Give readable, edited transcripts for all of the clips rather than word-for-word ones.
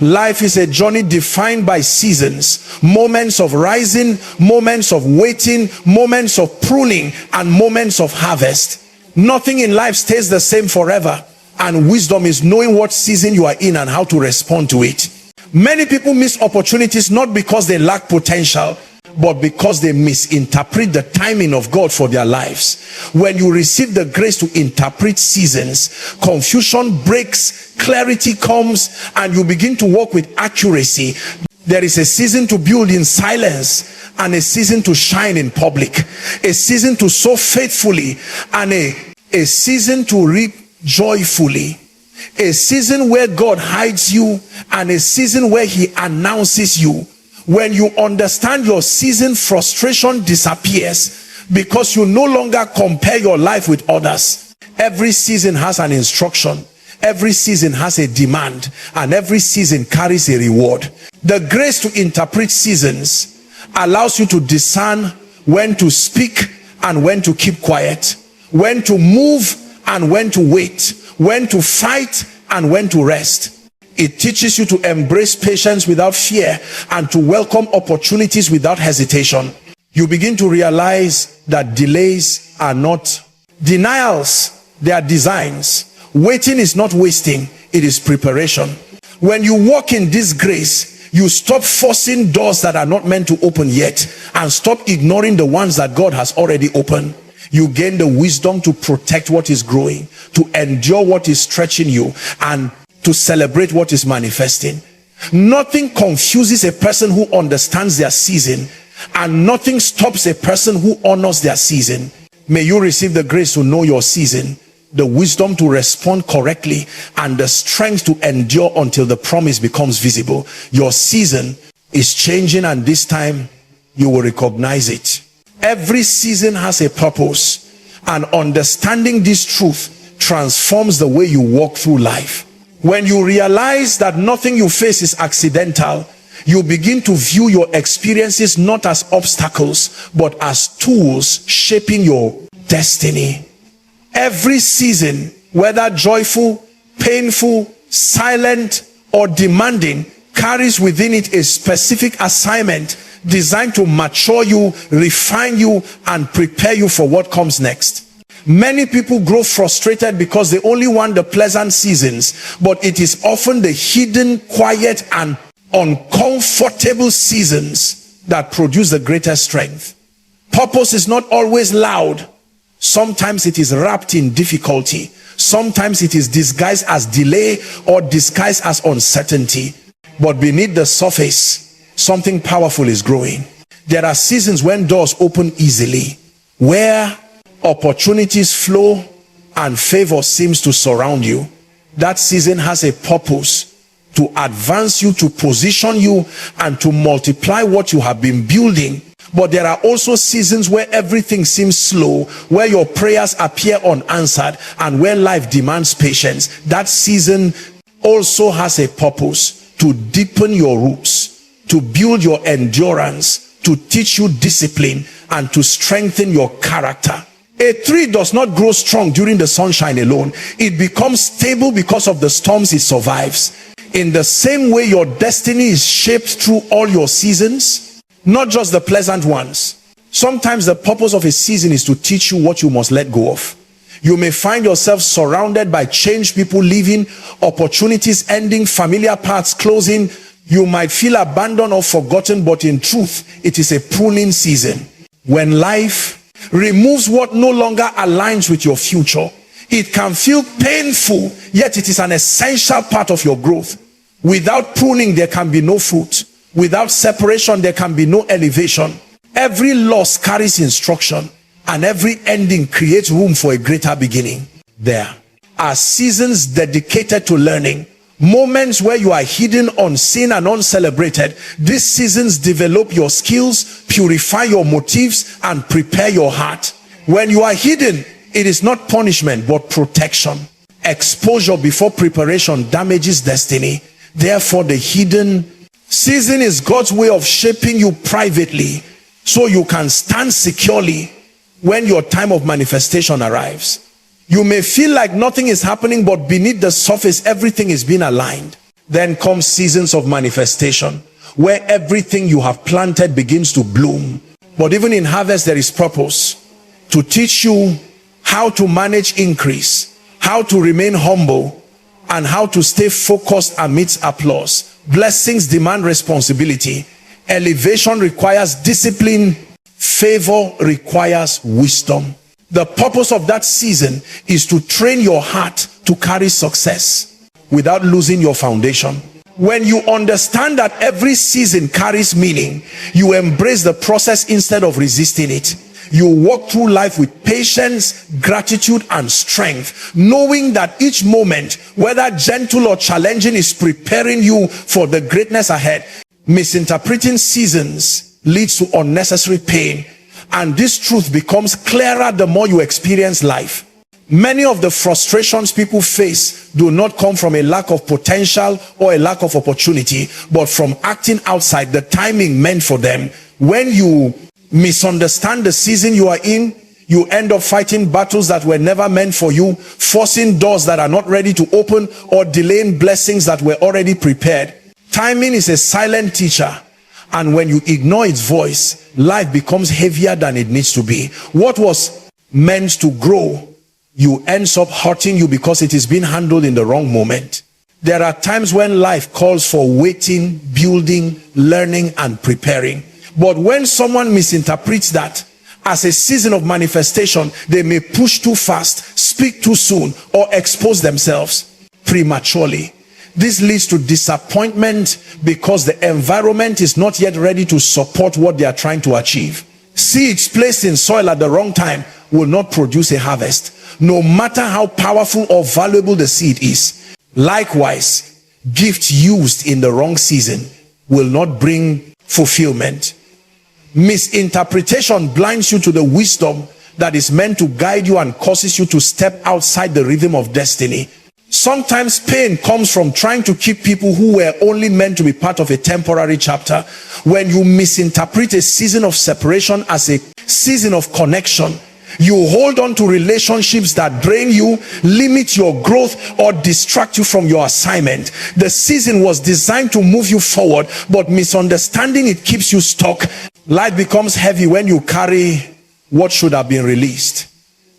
Life is a journey defined by seasons, moments of rising, moments of waiting, moments of pruning, and moments of harvest. Nothing in life stays the same forever, and wisdom is knowing what season you are in and how to respond to it. Many people miss opportunities not because they lack potential, but because they misinterpret the timing of God for their lives. When you receive the grace to interpret seasons, confusion breaks, clarity comes, and you begin to walk with accuracy. There is a season to build in silence and a season to shine in public, a season to sow faithfully and a season to reap joyfully, a season where God hides you and a season where he announces you. When you understand your season, frustration disappears because you no longer compare your life with others. Every season has an instruction, every season has a demand, and every season carries a reward. The grace to interpret seasons allows you to discern when to speak and when to keep quiet, when to move and when to wait, when to fight and when to rest. It teaches you to embrace patience without fear and to welcome opportunities without hesitation. You begin to realize that delays are not denials, they are designs. Waiting is not wasting, it is preparation. When you walk in this grace, you stop forcing doors that are not meant to open yet and stop ignoring the ones that God has already opened. You gain the wisdom to protect what is growing, to endure what is stretching you, and to celebrate what is manifesting. Nothing confuses a person who understands their season, and nothing stops a person who honors their season. May you receive the grace to know your season, the wisdom to respond correctly, and the strength to endure until the promise becomes visible. Your season is changing, and this time you will recognize it. Every season has a purpose, and understanding this truth transforms the way you walk through life. When you realize that nothing you face is accidental, you begin to view your experiences not as obstacles, but as tools shaping your destiny. Every season, whether joyful, painful, silent, or demanding, carries within it a specific assignment designed to mature you, refine you, and prepare you for what comes next. Many people grow frustrated because they only want the pleasant seasons, but it is often the hidden, quiet, and uncomfortable seasons that produce the greatest strength. Purpose is not always loud. Sometimes it is wrapped in difficulty. Sometimes it is disguised as delay or disguised as uncertainty. But beneath the surface, something powerful is growing. There are seasons when doors open easily, where opportunities flow and favor seems to surround you. That season has a purpose to advance you, to position you, and to multiply what you have been building. But there are also seasons where everything seems slow, where your prayers appear unanswered, and where life demands patience. That season also has a purpose to deepen your roots, to build your endurance, to teach you discipline, and to strengthen your character. A tree does not grow strong during the sunshine alone. It becomes stable because of the storms it survives. In the same way, your destiny is shaped through all your seasons, not just the pleasant ones. Sometimes the purpose of a season is to teach you what you must let go of. You may find yourself surrounded by changed people leaving, opportunities ending, familiar paths closing. You might feel abandoned or forgotten, but in truth, it is a pruning season. When life removes what no longer aligns with your future, it can feel painful, yet it is an essential part of your growth. Without pruning, there can be no fruit. Without separation, there can be no elevation. Every loss carries instruction, and every ending creates room for a greater beginning. There are seasons dedicated to learning, moments where you are hidden, unseen, and uncelebrated. These seasons develop your skills, purify your motives, and prepare your heart. When you are hidden, it is not punishment but protection. Exposure before preparation damages destiny. Therefore, the hidden season is God's way of shaping you privately so you can stand securely when your time of manifestation arrives. You may feel like nothing is happening, but beneath the surface, everything is being aligned. Then comes seasons of manifestation, where everything you have planted begins to bloom. But even in harvest, there is purpose to teach you how to manage increase, how to remain humble, and how to stay focused amidst applause. Blessings demand responsibility. Elevation requires discipline. Favor requires wisdom. The purpose of that season is to train your heart to carry success without losing your foundation. When you understand that every season carries meaning, you embrace the process instead of resisting it. You walk through life with patience, gratitude, and strength, knowing that each moment, whether gentle or challenging, is preparing you for the greatness ahead. Misinterpreting seasons leads to unnecessary pain, and this truth becomes clearer the more you experience life. Many of the frustrations people face do not come from a lack of potential or a lack of opportunity, but from acting outside the timing meant for them. When you misunderstand the season you are in, you end up fighting battles that were never meant for you, forcing doors that are not ready to open, or delaying blessings that were already prepared. Timing is a silent teacher, and when you ignore its voice, life becomes heavier than it needs to be. What was meant to grow you ends up hurting you because it is being handled in the wrong moment. There are times when life calls for waiting, building, learning, and preparing. But when someone misinterprets that as a season of manifestation, they may push too fast, speak too soon, or expose themselves prematurely. This leads to disappointment because the environment is not yet ready to support what they are trying to achieve. Seeds placed in soil at the wrong time will not produce a harvest, no matter how powerful or valuable the seed is. Likewise, gifts used in the wrong season will not bring fulfillment. Misinterpretation blinds you to the wisdom that is meant to guide you and causes you to step outside the rhythm of destiny. Sometimes pain comes from trying to keep people who were only meant to be part of a temporary chapter. When you misinterpret a season of separation as a season of connection, you hold on to relationships that drain you, limit your growth, or distract you from your assignment. The season was designed to move you forward, but misunderstanding it keeps you stuck. Life becomes heavy when you carry what should have been released.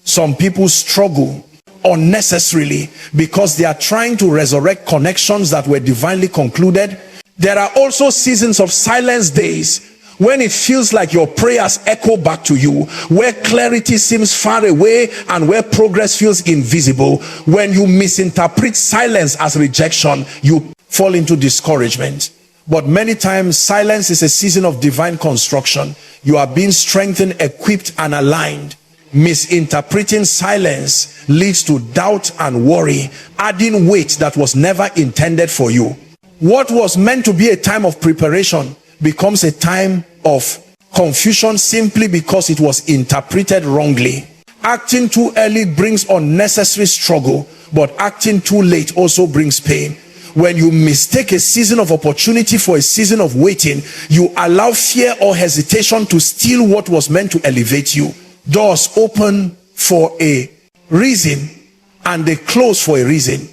Some people struggle unnecessarily because they are trying to resurrect connections that were divinely concluded. There are also seasons of silence days when it feels like your prayers echo back to you, where clarity seems far away and where progress feels invisible. When you misinterpret silence as rejection, you fall into discouragement. But many times silence is a season of divine construction. You are being strengthened, equipped, and aligned. Misinterpreting silence leads to doubt and worry, adding weight that was never intended for you. What was meant to be a time of preparation becomes a time of confusion simply because it was interpreted wrongly. Acting too early brings unnecessary struggle, but acting too late also brings pain. When you mistake a season of opportunity for a season of waiting, you allow fear or hesitation to steal what was meant to elevate you. Doors open for a reason and they close for a reason.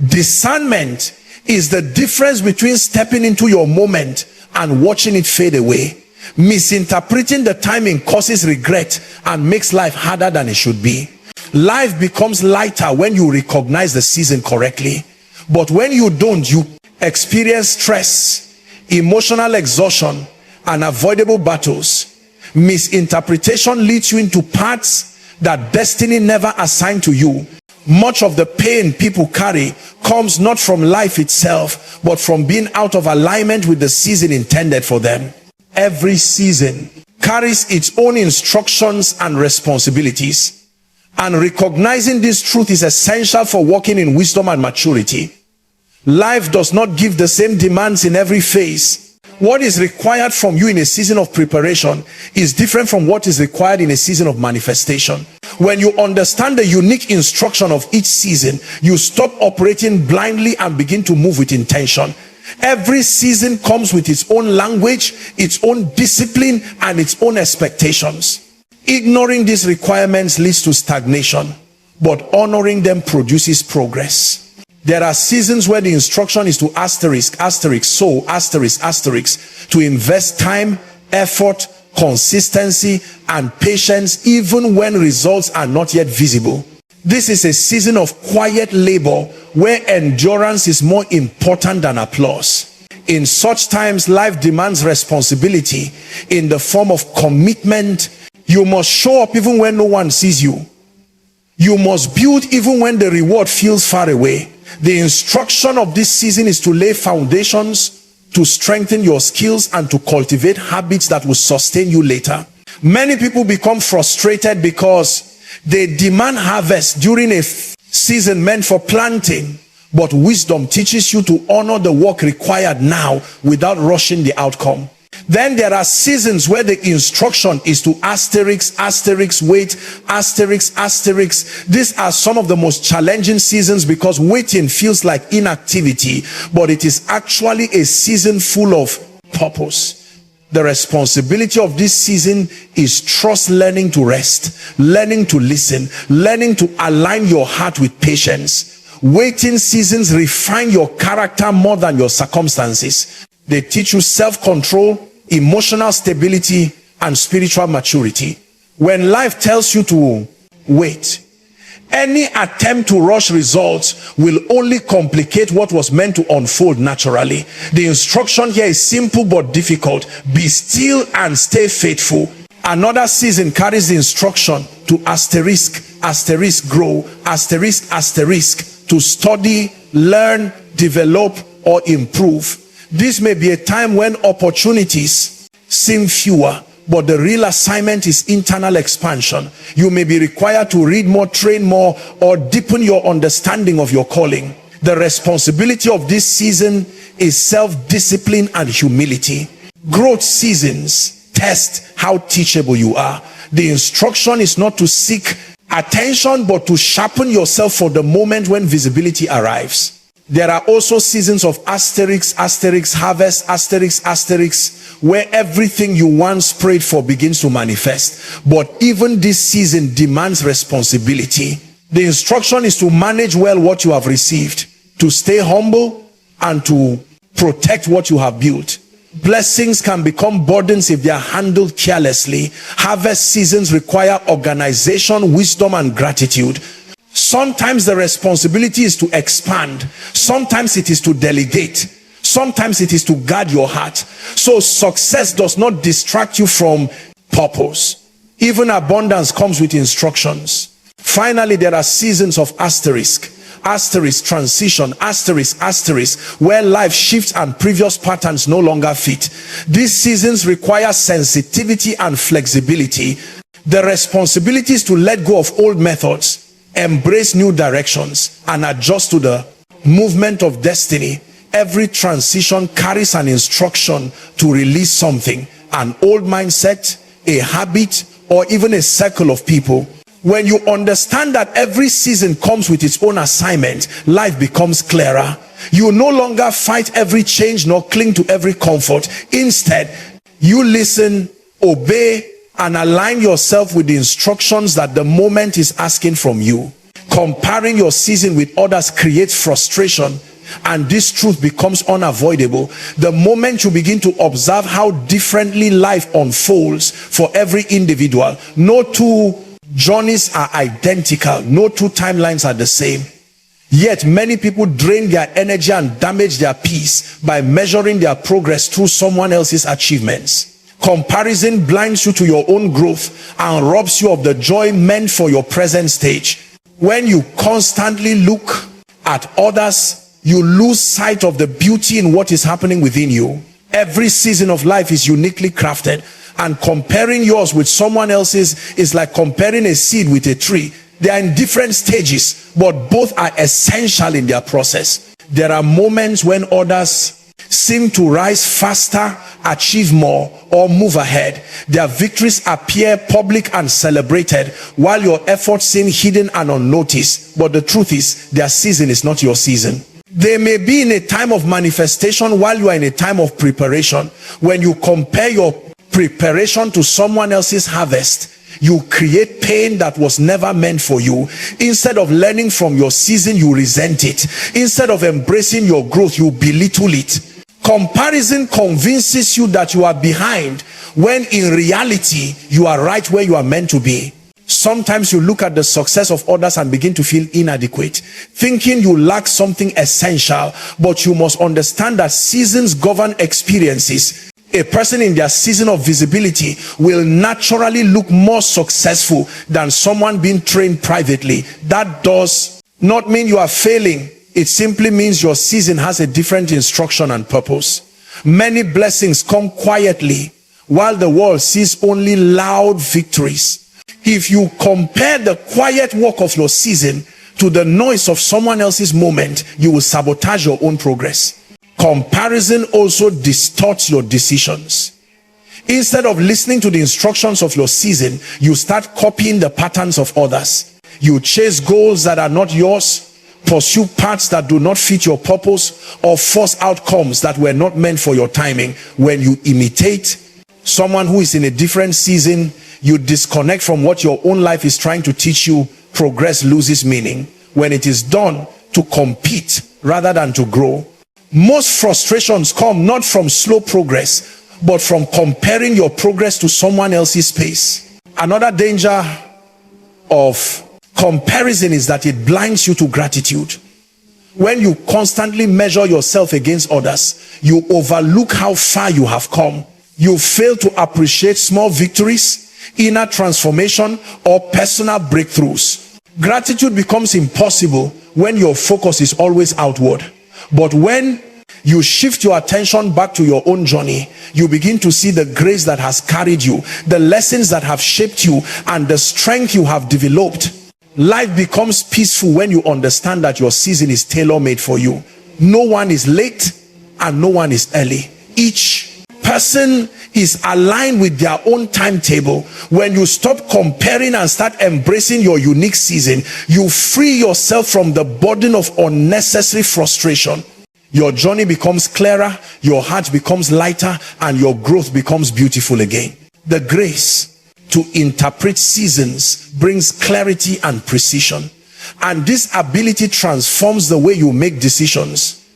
Discernment is the difference between stepping into your moment and watching it fade away. Misinterpreting the timing causes regret and makes life harder than it should be. Life becomes lighter when you recognize the season correctly. But when you don't, you experience stress, emotional exhaustion, and unavoidable battles. Misinterpretation leads you into paths that destiny never assigned to you. Much of the pain people carry comes not from life itself, but from being out of alignment with the season intended for them. Every season carries its own instructions and responsibilities, and recognizing this truth is essential for walking in wisdom and maturity. Life does not give the same demands in every phase. What is required from you in a season of preparation is different from what is required in a season of manifestation. When you understand the unique instruction of each season, you stop operating blindly and begin to move with intention. Every season comes with its own language, its own discipline, and its own expectations. Ignoring these requirements leads to stagnation, but honoring them produces progress. There are seasons where the instruction is to asterisk, asterisk, sow, asterisk, asterisk, to invest time, effort, consistency, and patience, even when results are not yet visible. This is a season of quiet labor where endurance is more important than applause. In such times, life demands responsibility in the form of commitment. You must show up even when no one sees you. You must build even when the reward feels far away. The instruction of this season is to lay foundations, to strengthen your skills, and to cultivate habits that will sustain you later. Many people become frustrated because they demand harvest during a season meant for planting, but wisdom teaches you to honor the work required now without rushing the outcome. Then there are seasons where the instruction is to asterisk, asterisk, wait, asterisk, asterisk. These are some of the most challenging seasons because waiting feels like inactivity, but it is actually a season full of purpose. The responsibility of this season is trust learning to rest, learning to listen, learning to align your heart with patience. Waiting seasons refine your character more than your circumstances. They teach you self-control, emotional stability, and spiritual maturity. When life tells you to wait, any attempt to rush results will only complicate what was meant to unfold naturally. The instruction here is simple but difficult. Be still and stay faithful. Another season carries the instruction to asterisk, asterisk, grow, asterisk, asterisk, to study, learn, develop, or improve. This may be a time when opportunities seem fewer, but the real assignment is internal expansion. You may be required to read more, train more, or deepen your understanding of your calling. The responsibility of this season is self-discipline and humility. Growth seasons test how teachable you are. The instruction is not to seek attention, but to sharpen yourself for the moment when visibility arrives. There are also seasons of asterisk, asterisk, harvest, asterisk, asterisk, where everything you once prayed for begins to manifest. But even this season demands responsibility. The instruction is to manage well what you have received, to stay humble, and to protect what you have built. Blessings can become burdens if they are handled carelessly. Harvest seasons require organization, wisdom, and gratitude. Sometimes the responsibility is to expand. Sometimes it is to delegate. Sometimes it is to guard your heart. So success does not distract you from purpose. Even abundance comes with instructions. Finally, there are seasons of asterisk, asterisk, transition, asterisk, asterisk, where life shifts and previous patterns no longer fit. These seasons require sensitivity and flexibility. The responsibility is to let go of old methods, embrace new directions, and adjust to the movement of destiny. Every transition carries an instruction to release something, an old mindset, a habit, or even a circle of people. When you understand that every season comes with its own assignment, life becomes clearer. You no longer fight every change nor cling to every comfort. Instead, you listen, obey, and align yourself with the instructions that the moment is asking from you. Comparing your season with others creates frustration, and this truth becomes unavoidable the moment you begin to observe how differently life unfolds for every individual. No two journeys are identical. No two timelines are the same. Yet many people drain their energy and damage their peace by measuring their progress through someone else's achievements. Comparison blinds you to your own growth and robs you of the joy meant for your present stage. When you constantly look at others, you lose sight of the beauty in what is happening within you. Every season of life is uniquely crafted, and comparing yours with someone else's is like comparing a seed with a tree. They are in different stages, but both are essential in their process. There are moments when others seem to rise faster, achieve more, or move ahead. Their victories appear public and celebrated, while your efforts seem hidden and unnoticed. But the truth is, their season is not your season. They may be in a time of manifestation while you are in a time of preparation. When you compare your preparation to someone else's harvest, You create pain that was never meant for you. Instead of learning from your season, you resent it. Instead of embracing your growth, you belittle it. Comparison convinces you that you are behind, when in reality, you are right where you are meant to be. Sometimes you look at the success of others and begin to feel inadequate, thinking you lack something essential. But you must understand that seasons govern experiences. A person in their season of visibility will naturally look more successful than someone being trained privately. That does not mean you are failing. It simply means your season has a different instruction and purpose. Many blessings come quietly, while the world sees only loud victories. If you compare the quiet work of your season to the noise of someone else's moment, you will sabotage your own progress. Comparison also distorts your decisions. Instead of listening to the instructions of your season, you start copying the patterns of others. You chase goals that are not yours, pursue paths that do not fit your purpose, or force outcomes that were not meant for your timing. When you imitate someone who is in a different season, you disconnect from what your own life is trying to teach you. Progress loses meaning when it is done to compete rather than to grow. Most frustrations come not from slow progress, but from comparing your progress to someone else's pace. Another danger of comparison is that it blinds you to gratitude. When you constantly measure yourself against others, you overlook how far you have come. You fail to appreciate small victories, inner transformation, or personal breakthroughs. Gratitude becomes impossible when your focus is always outward. But when you shift your attention back to your own journey, you begin to see the grace that has carried you, the lessons that have shaped you, and the strength you have developed. Life becomes peaceful when you understand that your season is tailor-made for you. No one is late and no one is early. Each person is aligned with their own timetable. When you stop comparing and start embracing your unique season, you free yourself from the burden of unnecessary frustration. Your journey becomes clearer, your heart becomes lighter, and your growth becomes beautiful again. The grace to interpret seasons brings clarity and precision, and this ability transforms the way you make decisions,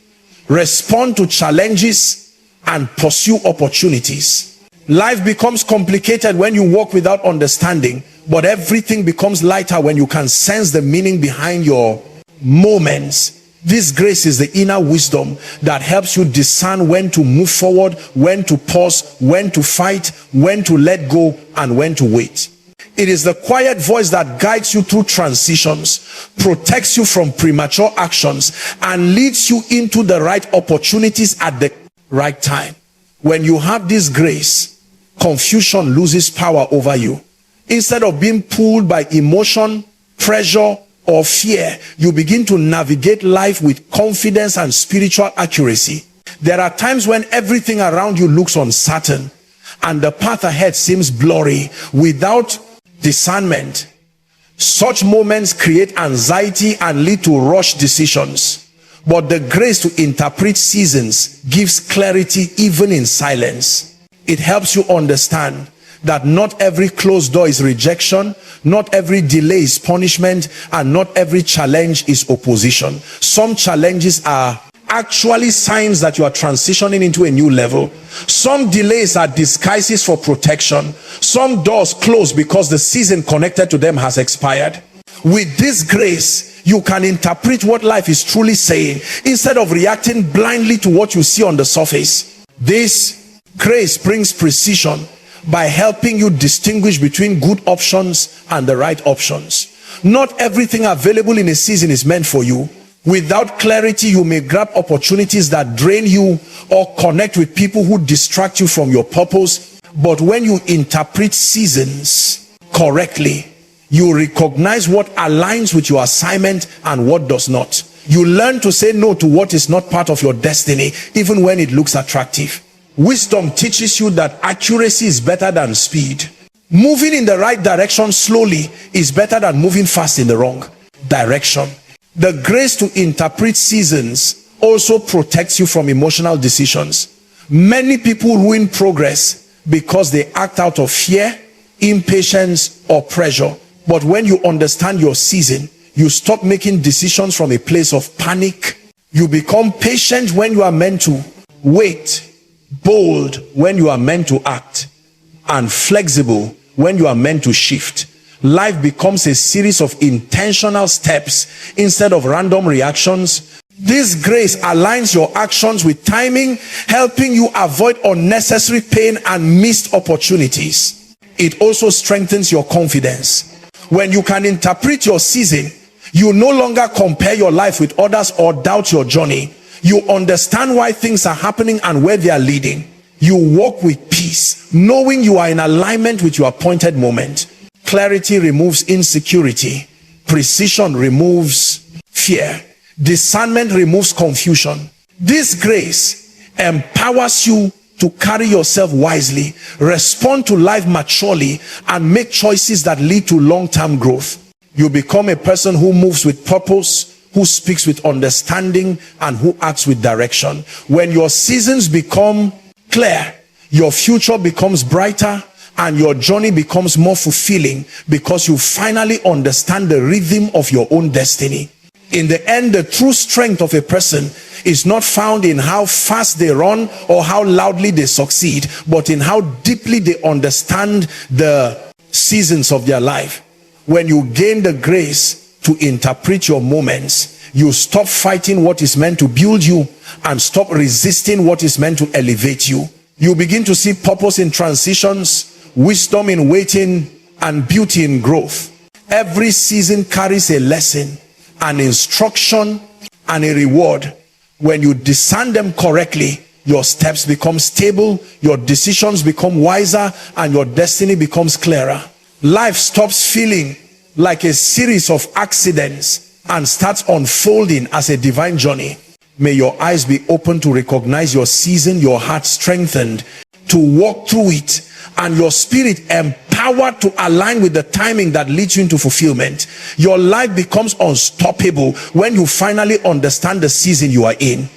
respond to challenges, and pursue opportunities. Life becomes complicated when you walk without understanding, but everything becomes lighter when you can sense the meaning behind your moments. This grace is the inner wisdom that helps you discern when to move forward, when to pause, when to fight, when to let go, and when to wait. It is the quiet voice that guides you through transitions, protects you from premature actions, and leads you into the right opportunities at the right time. When you have this grace, confusion loses power over you. Instead of being pulled by emotion, pressure, or fear, you begin to navigate life with confidence and spiritual accuracy. There are times when everything around you looks uncertain and the path ahead seems blurry. Without discernment, such moments create anxiety and lead to rushed decisions. But the grace to interpret seasons gives clarity even in silence. It helps you understand that not every closed door is rejection, not every delay is punishment, and not every challenge is opposition. Some challenges are actually signs that you are transitioning into a new level. Some delays are disguises for protection. Some doors close because the season connected to them has expired. With this grace, you can interpret what life is truly saying instead of reacting blindly to what you see on the surface. This grace brings precision by helping you distinguish between good options and the right options. Not everything available in a season is meant for you. Without clarity, you may grab opportunities that drain you or connect with people who distract you from your purpose. But when you interpret seasons correctly, you recognize what aligns with your assignment and what does not. You learn to say no to what is not part of your destiny, even when it looks attractive. Wisdom teaches you that accuracy is better than speed. Moving in the right direction slowly is better than moving fast in the wrong direction. The grace to interpret seasons also protects you from emotional decisions. Many people ruin progress because they act out of fear, impatience, or pressure. But when you understand your season, you stop making decisions from a place of panic. You become patient when you are meant to wait, bold when you are meant to act, and flexible when you are meant to shift. Life becomes a series of intentional steps instead of random reactions. This grace aligns your actions with timing, helping you avoid unnecessary pain and missed opportunities. It also strengthens your confidence. When you can interpret your season, you no longer compare your life with others or doubt your journey. You understand why things are happening and where they are leading. You walk with peace, knowing you are in alignment with your appointed moment. Clarity removes insecurity. Precision removes fear. Discernment removes confusion. This grace empowers you to carry yourself wisely, respond to life maturely, and make choices that lead to long-term growth. You become a person who moves with purpose, who speaks with understanding, and who acts with direction. When your seasons become clear, your future becomes brighter, and your journey becomes more fulfilling because you finally understand the rhythm of your own destiny. In the end, the true strength of a person is not found in how fast they run or how loudly they succeed, but in how deeply they understand the seasons of their life. When you gain the grace to interpret your moments, you stop fighting what is meant to build you and stop resisting what is meant to elevate you. You begin to see purpose in transitions, wisdom in waiting, and beauty in growth. Every season carries a lesson, an instruction, and a reward. When you discern them correctly, your steps become stable, your decisions become wiser, and your destiny becomes clearer. Life stops feeling like a series of accidents and starts unfolding as a divine journey. May your eyes be open to recognize your season, your heart strengthened to walk through it, and your spirit empowered to align with the timing that leads you into fulfillment. Your life becomes unstoppable when you finally understand the season you are in.